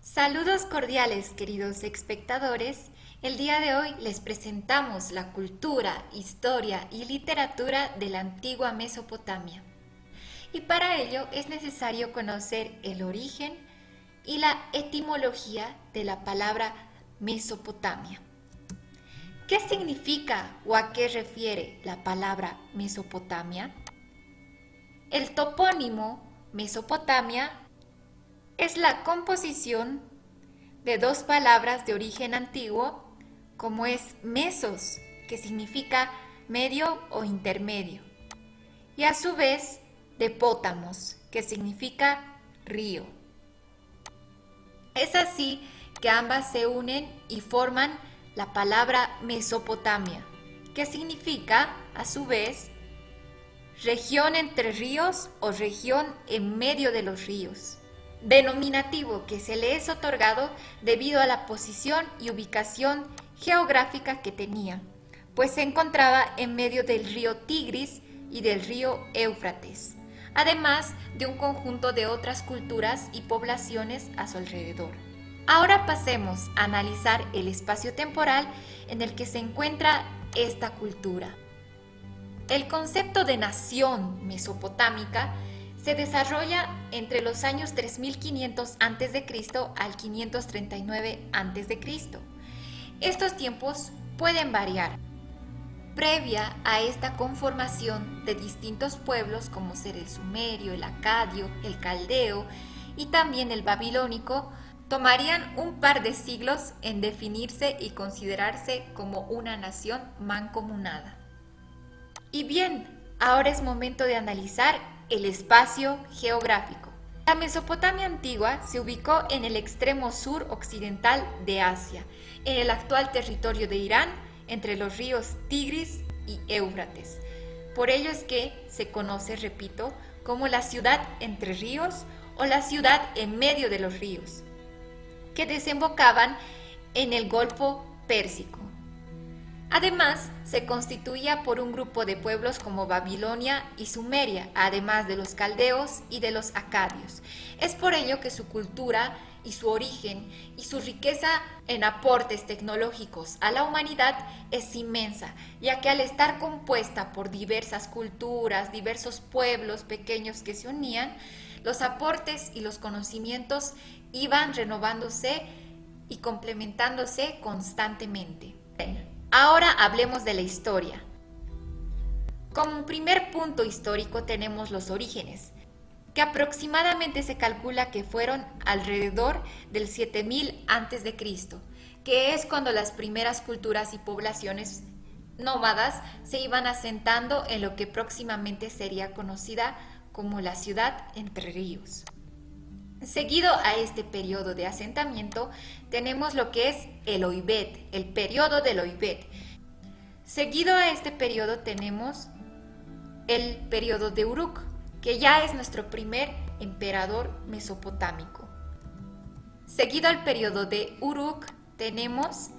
Saludos cordiales, queridos espectadores. El día de hoy les presentamos la cultura, historia y literatura de la antigua Mesopotamia. Y para ello es necesario conocer el origen y la etimología de la palabra Mesopotamia. ¿Qué significa o a qué refiere la palabra Mesopotamia? El topónimo Mesopotamia es la composición de dos palabras de origen antiguo, como es mesos, que significa medio o intermedio, y a su vez de pótamos, que significa río. Es así que ambas se unen y forman la palabra Mesopotamia, que significa, a su vez, región entre ríos o región en medio de los ríos, denominativo que se le es otorgado debido a la posición y ubicación geográfica que tenía, pues se encontraba en medio del río Tigris y del río Éufrates, además de un conjunto de otras culturas y poblaciones a su alrededor. Ahora pasemos a analizar el espacio temporal en el que se encuentra esta cultura. El concepto de nación mesopotámica se desarrolla entre los años 3500 a.C. al 539 a.C. Estos tiempos pueden variar. Previa a esta conformación de distintos pueblos como ser el sumerio, el acadio, el caldeo y también el babilónico, tomarían un par de siglos en definirse y considerarse como una nación mancomunada. Y bien, ahora es momento de analizar el espacio geográfico. La Mesopotamia antigua se ubicó en el extremo sur occidental de Asia, en el actual territorio de Irán, entre los ríos Tigris y Éufrates. Por ello es que se conoce, repito, como la ciudad entre ríos o la ciudad en medio de los ríos, que desembocaban en el Golfo Pérsico. Además, se constituía por un grupo de pueblos como Babilonia y Sumeria, además de los caldeos y de los acadios. Es por ello que su cultura y su origen y su riqueza en aportes tecnológicos a la humanidad es inmensa, ya que al estar compuesta por diversas culturas, diversos pueblos pequeños que se unían, los aportes y los conocimientos iban renovándose y complementándose constantemente. Ahora hablemos de la historia. Como primer punto histórico tenemos los orígenes, que aproximadamente se calcula que fueron alrededor del 7000 a.C., que es cuando las primeras culturas y poblaciones nómadas se iban asentando en lo que próximamente sería conocida como la ciudad entre ríos. Seguido a este periodo de asentamiento, tenemos lo que es el Oibet, el periodo del Oibet. Seguido a este periodo tenemos el periodo de Uruk, que ya es nuestro primer emperador mesopotámico. Seguido al periodo de Uruk, tenemos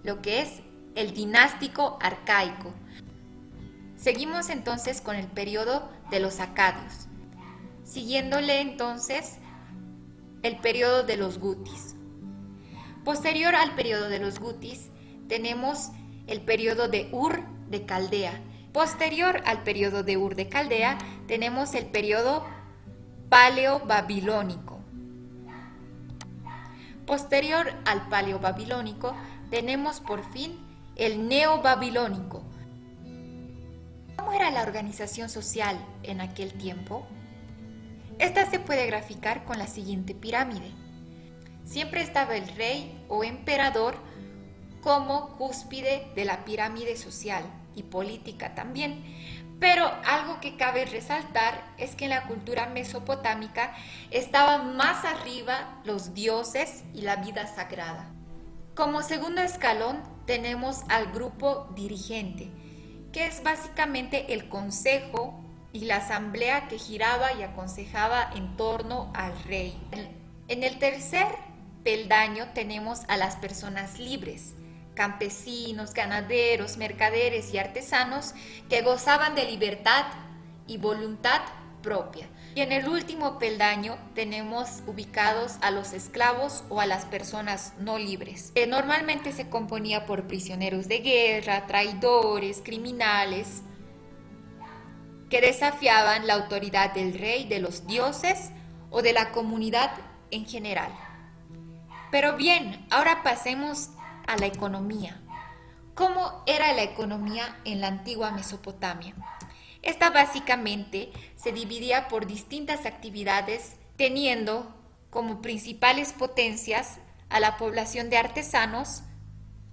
lo que es el dinástico arcaico. Seguimos entonces con el periodo de los acadios, siguiéndole entonces el periodo de los Gutis. Posterior al periodo de los Gutis, tenemos el periodo de Ur de Caldea. Posterior al periodo de Ur de Caldea, tenemos el periodo paleo-babilónico. Posterior al paleo-babilónico, tenemos por fin el neobabilónico. ¿Cómo era la organización social en aquel tiempo? Esta se puede graficar con la siguiente pirámide. Siempre estaba el rey o emperador como cúspide de la pirámide social y política también. Pero algo que cabe resaltar es que en la cultura mesopotámica estaban más arriba los dioses y la vida sagrada. Como segundo escalón tenemos al grupo dirigente, que es básicamente el consejo y la asamblea que giraba y aconsejaba en torno al rey. En el tercer peldaño tenemos a las personas libres, campesinos, ganaderos, mercaderes y artesanos que gozaban de libertad y voluntad propia. Y en el último peldaño tenemos ubicados a los esclavos o a las personas no libres, que normalmente se componía por prisioneros de guerra, traidores, criminales, que desafiaban la autoridad del rey, de los dioses o de la comunidad en general. Pero bien, ahora pasemos a la economía. ¿Cómo era la economía en la antigua Mesopotamia? Esta básicamente se dividía por distintas actividades, teniendo como principales potencias a la población de artesanos,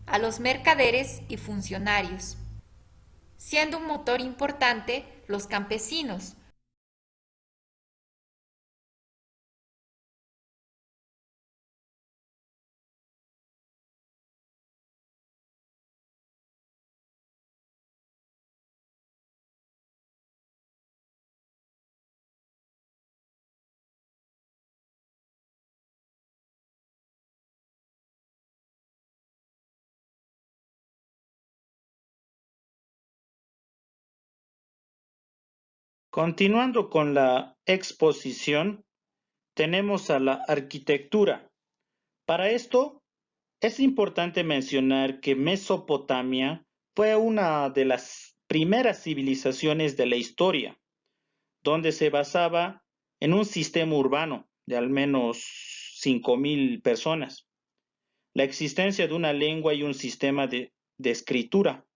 a los mercaderes y funcionarios, siendo un motor importante los campesinos. Continuando con la exposición, tenemos a la arquitectura. Para esto, es importante mencionar que Mesopotamia fue una de las primeras civilizaciones de la historia, donde se basaba en un sistema urbano de al menos 5.000 personas, la existencia de una lengua y un sistema de escritura,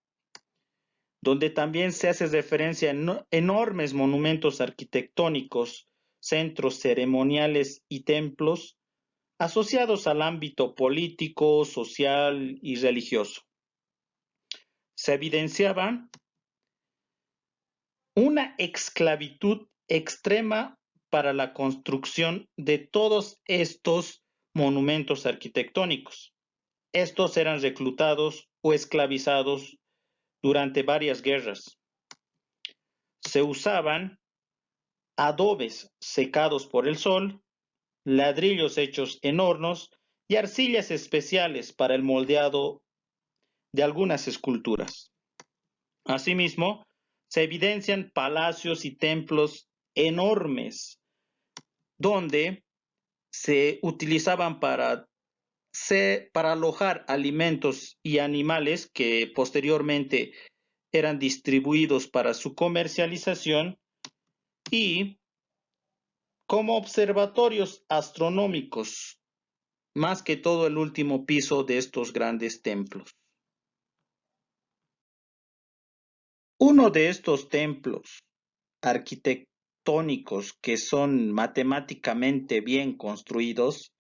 donde también se hace referencia a enormes monumentos arquitectónicos, centros ceremoniales y templos asociados al ámbito político, social y religioso. Se evidenciaba una esclavitud extrema para la construcción de todos estos monumentos arquitectónicos. Estos eran reclutados o esclavizados durante varias guerras. Se usaban adobes secados por el sol, ladrillos hechos en hornos y arcillas especiales para el moldeado de algunas esculturas. Asimismo, se evidencian palacios y templos enormes donde se utilizaban para alojar alimentos y animales que posteriormente eran distribuidos para su comercialización y como observatorios astronómicos, más que todo el último piso de estos grandes templos. Uno de estos templos arquitectónicos que son matemáticamente bien construidos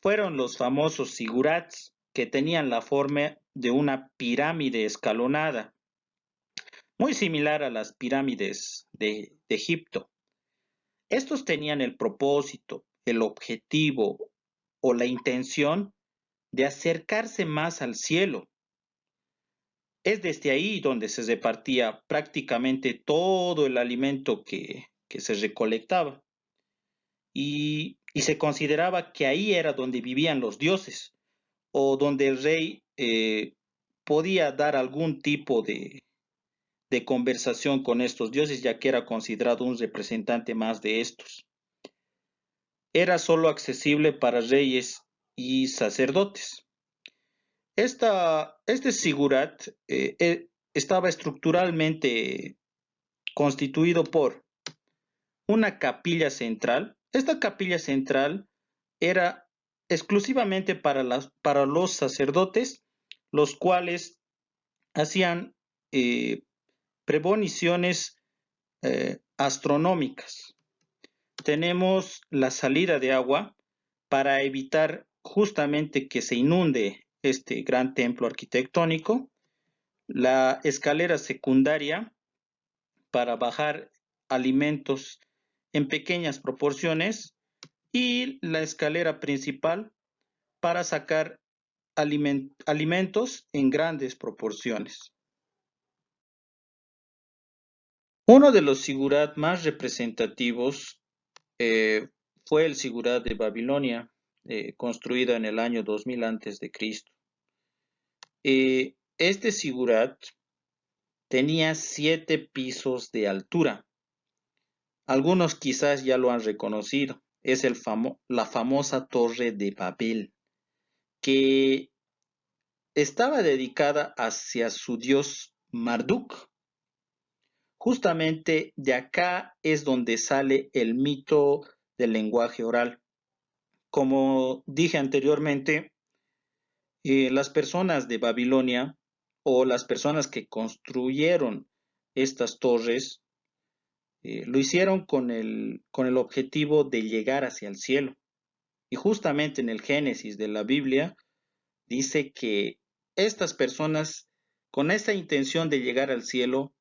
fueron los famosos zigurats, que tenían la forma de una pirámide escalonada, muy similar a las pirámides de Egipto. Estos tenían el propósito, el objetivo o la intención de acercarse más al cielo. Es desde ahí donde se repartía prácticamente todo el alimento que se recolectaba y se consideraba que ahí era donde vivían los dioses o donde el rey podía dar algún tipo de conversación con estos dioses, ya que era considerado un representante más de estos. Era solo accesible para reyes y sacerdotes. Este sigurat estaba estructuralmente constituido por una capilla central. Esta capilla central era exclusivamente para los sacerdotes, los cuales hacían premoniciones astronómicas. Tenemos la salida de agua para evitar justamente que se inunde este gran templo arquitectónico, la escalera secundaria para bajar alimentos en pequeñas proporciones y la escalera principal para sacar alimentos en grandes proporciones. Uno de los sigurat más representativos fue el sigurat de Babilonia, construido en el año 2000 antes de Cristo. Este sigurat tenía 7 pisos de altura. Algunos quizás ya lo han reconocido. Es la famosa Torre de Babel, que estaba dedicada hacia su dios Marduk. Justamente de acá es donde sale el mito del lenguaje oral. Como dije anteriormente, las personas de Babilonia o las personas que construyeron estas torres lo hicieron con el objetivo de llegar hacia el cielo. Y justamente en el Génesis de la Biblia dice que estas personas, con esta intención de llegar al cielo,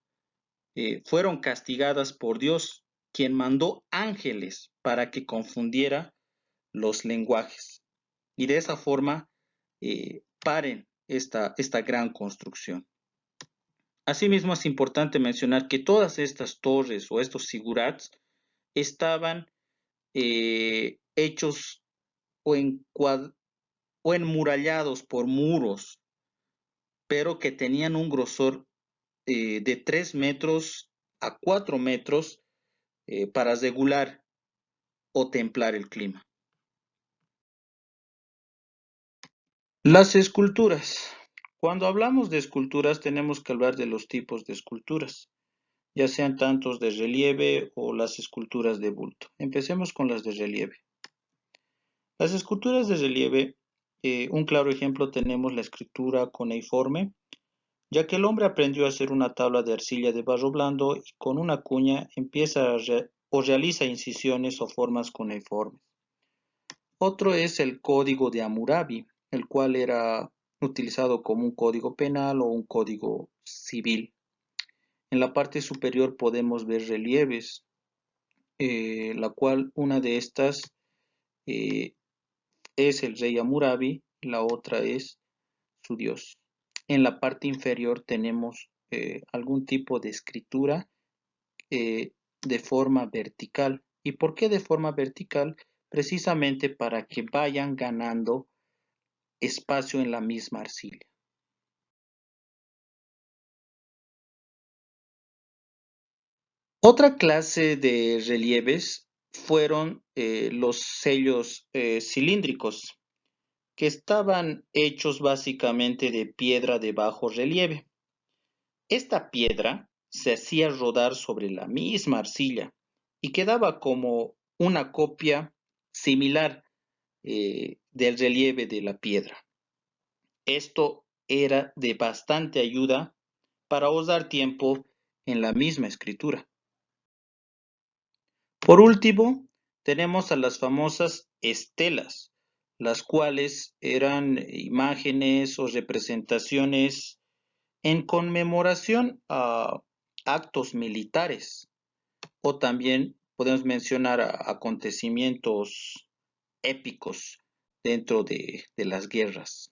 fueron castigadas por Dios, quien mandó ángeles para que confundiera los lenguajes. Y de esa forma paren esta gran construcción. Asimismo, es importante mencionar que todas estas torres o estos sigurats estaban hechos o, o enmurallados por muros, pero que tenían un grosor de 3 metros a 4 metros para regular o templar el clima. Las esculturas. Cuando hablamos de esculturas tenemos que hablar de los tipos de esculturas, ya sean tantos de relieve o las esculturas de bulto. Empecemos con las de relieve. Las esculturas de relieve, un claro ejemplo tenemos la escritura cuneiforme, ya que el hombre aprendió a hacer una tabla de arcilla de barro blando y con una cuña empieza o realiza incisiones o formas cuneiformes. Otro es el código de Hammurabi, el cual era utilizado como un código penal o un código civil. En la parte superior podemos ver relieves, la cual una de estas es el rey Hammurabi, la otra es su dios. En la parte inferior tenemos algún tipo de escritura de forma vertical. ¿Y por qué de forma vertical? Precisamente para que vayan ganando espacio en la misma arcilla. Otra clase de relieves fueron los sellos cilíndricos, que estaban hechos básicamente de piedra de bajo relieve. Esta piedra se hacía rodar sobre la misma arcilla y quedaba como una copia similar del relieve de la piedra. Esto era de bastante ayuda para ahorrar tiempo en la misma escritura. Por último, tenemos a las famosas estelas, las cuales eran imágenes o representaciones en conmemoración a actos militares, o también podemos mencionar acontecimientos épicos dentro de las guerras.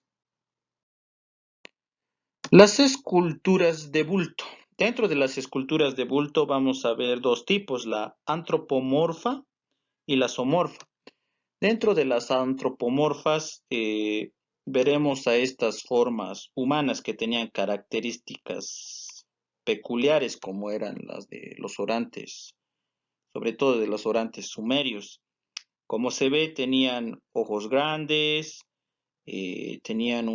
Las esculturas de bulto. Dentro de las esculturas de bulto vamos a ver dos tipos, la antropomorfa y la zoomorfa. Dentro de las antropomorfas veremos a estas formas humanas que tenían características peculiares como eran las de los orantes, sobre todo de los orantes sumerios. Como se ve, tenían ojos grandes, tenían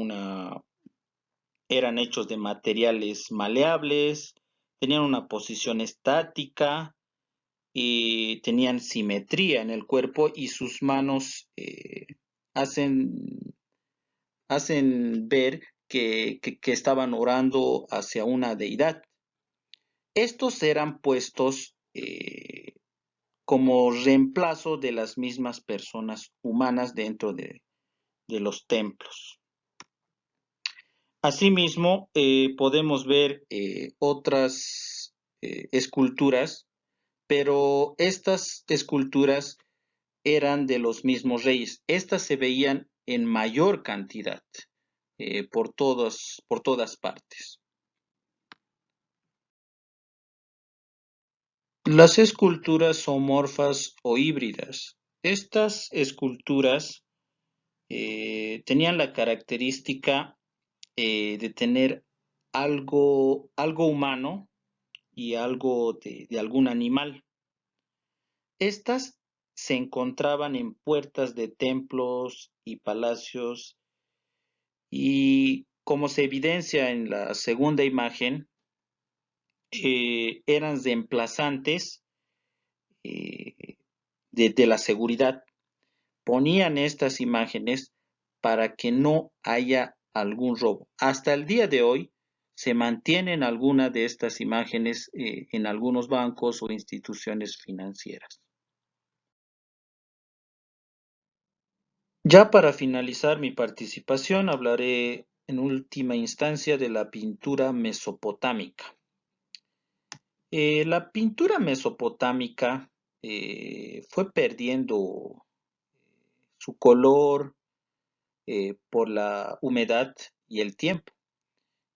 eran hechos de materiales maleables, tenían una posición estática y tenían simetría en el cuerpo y sus manos hacen, hacen ver que estaban orando hacia una deidad. Estos eran puestos como reemplazo de las mismas personas humanas dentro de los templos. Asimismo, podemos ver otras esculturas, pero estas esculturas eran de los mismos reyes. Estas se veían en mayor cantidad por todas partes. Las esculturas zoomorfas o híbridas. Estas esculturas tenían la característica de tener algo humano y algo de algún animal. Estas se encontraban en puertas de templos y palacios y como se evidencia en la segunda imagen, eran reemplazantes eh, de la seguridad. Ponían estas imágenes para que no haya algún robo. Hasta el día de hoy se mantienen algunas de estas imágenes en algunos bancos o instituciones financieras. Ya para finalizar mi participación, hablaré en última instancia de la pintura mesopotámica. La pintura mesopotámica fue perdiendo su color por la humedad y el tiempo.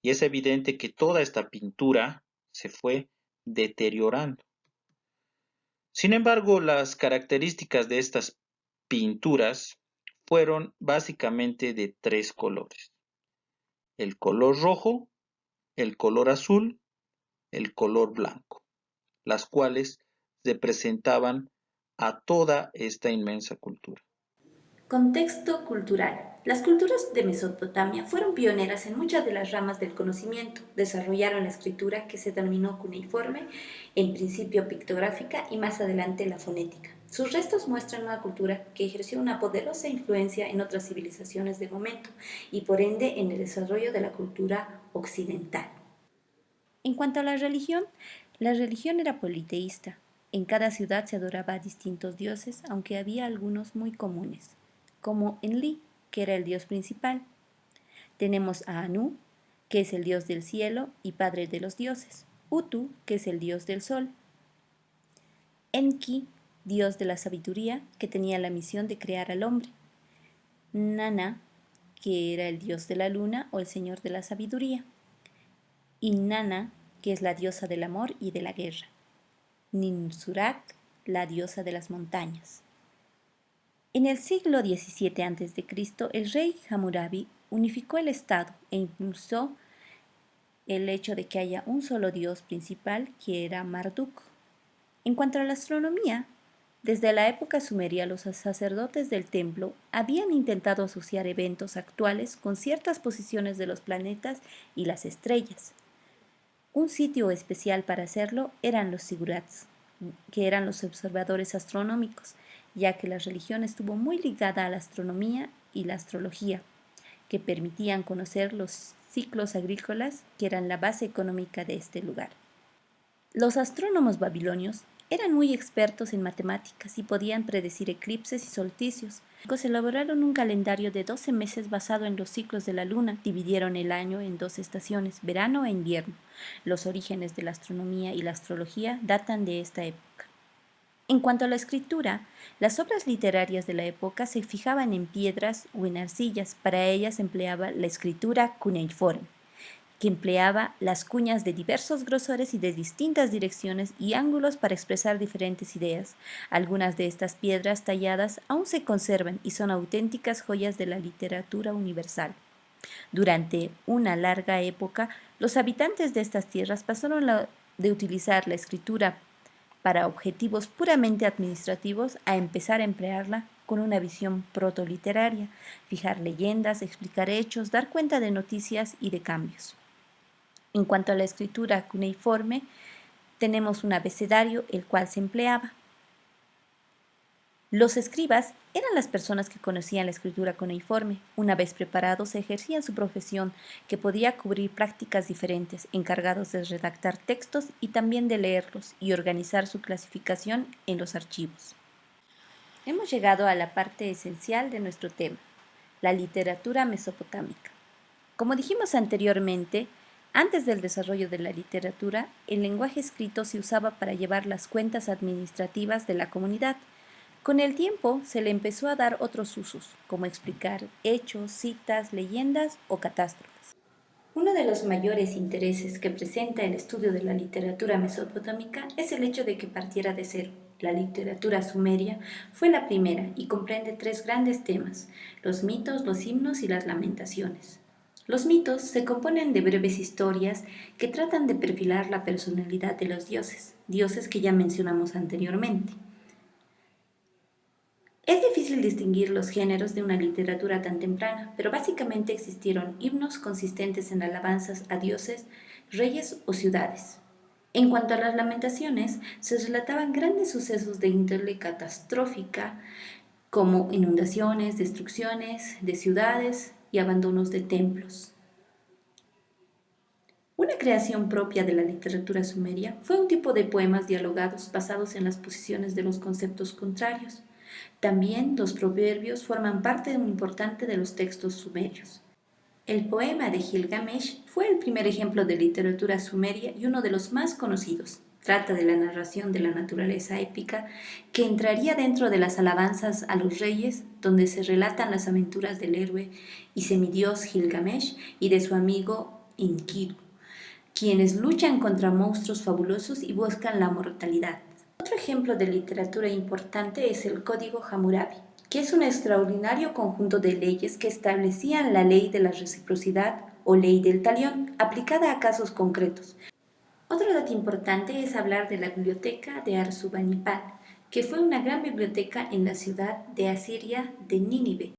Y es evidente que toda esta pintura se fue deteriorando. Sin embargo, las características de estas pinturas fueron básicamente de tres colores: el color rojo, el color azul, el color blanco, las cuales representaban a toda esta inmensa cultura. Contexto cultural. Las culturas de Mesopotamia fueron pioneras en muchas de las ramas del conocimiento. Desarrollaron la escritura, que se denominó cuneiforme, en principio pictográfica y más adelante la fonética. Sus restos muestran una cultura que ejerció una poderosa influencia en otras civilizaciones de momento y por ende en el desarrollo de la cultura occidental. En cuanto a la religión era politeísta. En cada ciudad se adoraba a distintos dioses, aunque había algunos muy comunes, como Enlil, que era el dios principal. Tenemos a Anu, que es el dios del cielo y padre de los dioses; Utu, que es el dios del sol; Enki, dios de la sabiduría, que tenía la misión de crear al hombre; Nana, que era el dios de la luna o el señor de la sabiduría; Inanna, que es la diosa del amor y de la guerra; Ninsuraq, la diosa de las montañas. En el siglo XVII a.C., el rey Hammurabi unificó el Estado e impulsó el hecho de que haya un solo dios principal, que era Marduk. En cuanto a la astronomía, desde la época sumeria los sacerdotes del templo habían intentado asociar eventos actuales con ciertas posiciones de los planetas y las estrellas. Un sitio especial para hacerlo eran los sigurats, que eran los observadores astronómicos, ya que la religión estuvo muy ligada a la astronomía y la astrología, que permitían conocer los ciclos agrícolas, que eran la base económica de este lugar. Los astrónomos babilonios eran muy expertos en matemáticas y podían predecir eclipses y solsticios. Elaboraron un calendario de 12 meses basado en los ciclos de la luna. Dividieron el año en dos estaciones, verano e invierno. Los orígenes de la astronomía y la astrología datan de esta época. En cuanto a la escritura, las obras literarias de la época se fijaban en piedras o en arcillas. Para ellas se empleaba la escritura cuneiforme, que empleaba las cuñas de diversos grosores y de distintas direcciones y ángulos para expresar diferentes ideas. Algunas de estas piedras talladas aún se conservan y son auténticas joyas de la literatura universal. Durante una larga época, los habitantes de estas tierras pasaron de utilizar la escritura para objetivos puramente administrativos a empezar a emplearla con una visión protoliteraria, fijar leyendas, explicar hechos, dar cuenta de noticias y de cambios. En cuanto a la escritura cuneiforme, tenemos un abecedario, el cual se empleaba. Los escribas eran las personas que conocían la escritura cuneiforme. Una vez preparados, ejercían su profesión, que podía cubrir prácticas diferentes, encargados de redactar textos y también de leerlos y organizar su clasificación en los archivos. Hemos llegado a la parte esencial de nuestro tema, la literatura mesopotámica. Como dijimos anteriormente, antes del desarrollo de la literatura, el lenguaje escrito se usaba para llevar las cuentas administrativas de la comunidad. Con el tiempo se le empezó a dar otros usos, como explicar hechos, citas, leyendas o catástrofes. Uno de los mayores intereses que presenta el estudio de la literatura mesopotámica es el hecho de que partiera de cero. La literatura sumeria fue la primera y comprende tres grandes temas: los mitos, los himnos y las lamentaciones. Los mitos se componen de breves historias que tratan de perfilar la personalidad de los dioses, dioses que ya mencionamos anteriormente. Es difícil distinguir los géneros de una literatura tan temprana, pero básicamente existieron himnos consistentes en alabanzas a dioses, reyes o ciudades. En cuanto a las lamentaciones, se relataban grandes sucesos de índole catastrófica, como inundaciones, destrucciones de ciudades y abandonos de templos. Una creación propia de la literatura sumeria fue un tipo de poemas dialogados basados en las posiciones de los conceptos contrarios. También los proverbios forman parte muy importante de los textos sumerios. El poema de Gilgamesh fue el primer ejemplo de literatura sumeria y uno de los más conocidos. Trata de la narración de la naturaleza épica que entraría dentro de las alabanzas a los reyes, donde se relatan las aventuras del héroe y semidios Gilgamesh y de su amigo Enkidu, quienes luchan contra monstruos fabulosos y buscan la mortalidad. Otro ejemplo de literatura importante es el Código Hammurabi, que es un extraordinario conjunto de leyes que establecían la ley de la reciprocidad o ley del talión, aplicada a casos concretos. Otro dato importante es hablar de la biblioteca de Arsubanipal, que fue una gran biblioteca en la ciudad de Asiria de Nínive.